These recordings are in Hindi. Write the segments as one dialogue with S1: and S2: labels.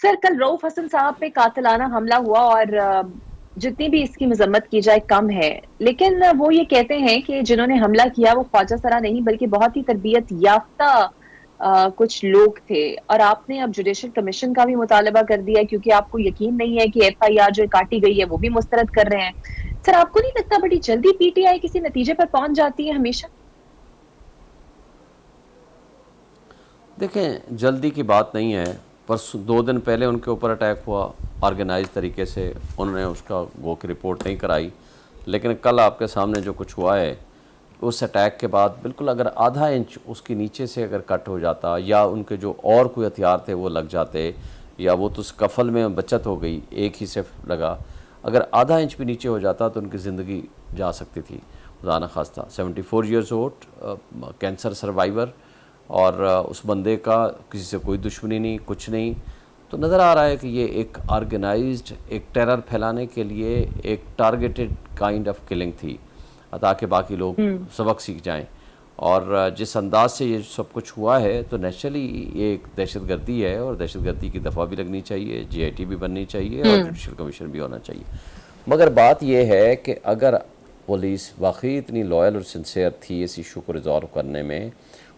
S1: सर, कल रऊफ हसन साहब पे कातिलाना हमला हुआ और जितनी भी इसकी मजम्मत की जाए कम है। लेकिन वो ये कहते हैं कि जिन्होंने हमला किया वो ख्वाजा सरा नहीं बल्कि बहुत ही तरबियत याफ्ता कुछ लोग थे। और आपने अब जुडिशल कमीशन का भी मुतालबा कर दिया क्योंकि आपको यकीन नहीं है कि एफआईआर जो काटी गई है वो भी मुस्तरद कर रहे हैं। सर, आपको नहीं लगता बड़ी जल्दी पीटीआई किसी नतीजे पर पहुंच जाती है हमेशा?
S2: देखें, जल्दी की बात नहीं है। परसों 2 दिन पहले उनके ऊपर अटैक हुआ, ऑर्गेनाइज तरीके से उन्होंने उसका वो की रिपोर्ट नहीं कराई। लेकिन कल आपके सामने जो कुछ हुआ है, उस अटैक के बाद बिल्कुल अगर आधा इंच उसके नीचे से अगर कट हो जाता या उनके जो और कोई हथियार थे वो लग जाते, या वो तो स्कफल में बचत हो गई, एक ही से लगा, अगर आधा इंच भी नीचे हो जाता तो उनकी ज़िंदगी जा सकती थी। खुदा न खास्ता 74 ईयर्स ओल्ड, कैंसर सर्वाइवर, और उस बंदे का किसी से कोई दुश्मनी नहीं, कुछ नहीं। तो नज़र आ रहा है कि ये एक ऑर्गेनाइज्ड, एक टेरर फैलाने के लिए एक टारगेटेड काइंड ऑफ किलिंग थी, ताकि बाकी लोग सबक सीख जाएं। और जिस अंदाज से ये सब कुछ हुआ है तो नेचुरली ये एक दहशतगर्दी है, और दहशतगर्दी की दफ़ा भी लगनी चाहिए, जीआईटी भी बननी चाहिए और जुडिशल कमीशन भी होना चाहिए। मगर बात यह है कि अगर पुलिस वाकई इतनी लॉयल और सिंसियर थी इस इशू को रिजॉल्व करने में,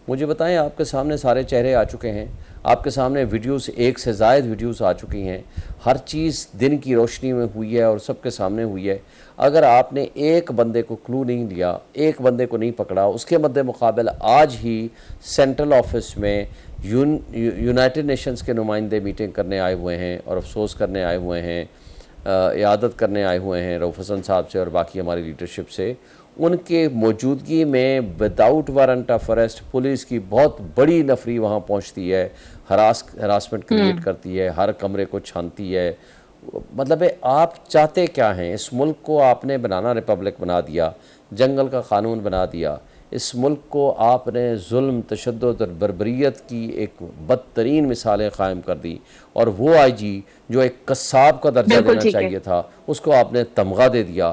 S2: मुझे बताएं, आपके सामने सारे चेहरे आ चुके हैं, आपके सामने वीडियोस, एक से ज़ायद वीडियोस आ चुकी हैं, हर चीज़ दिन की रोशनी में हुई है और सबके सामने हुई है। अगर आपने एक बंदे को क्लू नहीं दिया, एक बंदे को नहीं पकड़ा, उसके मद्दे मुकाबल आज ही सेंट्रल ऑफिस में यूनाइटेड नेशंस के नुमाइंदे मीटिंग करने आए हुए हैं और अफसोस करने आए हुए हैं, इयादत करने आए हुए हैं रऊफ हसन साहब से और बाकी हमारी लीडरशिप से। उनके मौजूदगी में without warrant of arrest police की बहुत बड़ी नफरी वहाँ पहुँचती है, हरासमेंट क्रिएट करती है, हर कमरे को छानती है। मतलब है, आप चाहते क्या हैं? इस मुल्क को आपने बनाना रिपब्लिक बना दिया, जंगल का कानून बना दिया, इस मुल्क को आपने जुल्म, तशद्दुद और बर्बरियत की एक बदतरीन मिसालें कायम कर दी, और वो आईजी जो एक कसाब का दर्जा
S1: बिल्कुल
S2: देना
S1: ठीक है।
S2: चाहिए था उसको आपने तमगा दे दिया।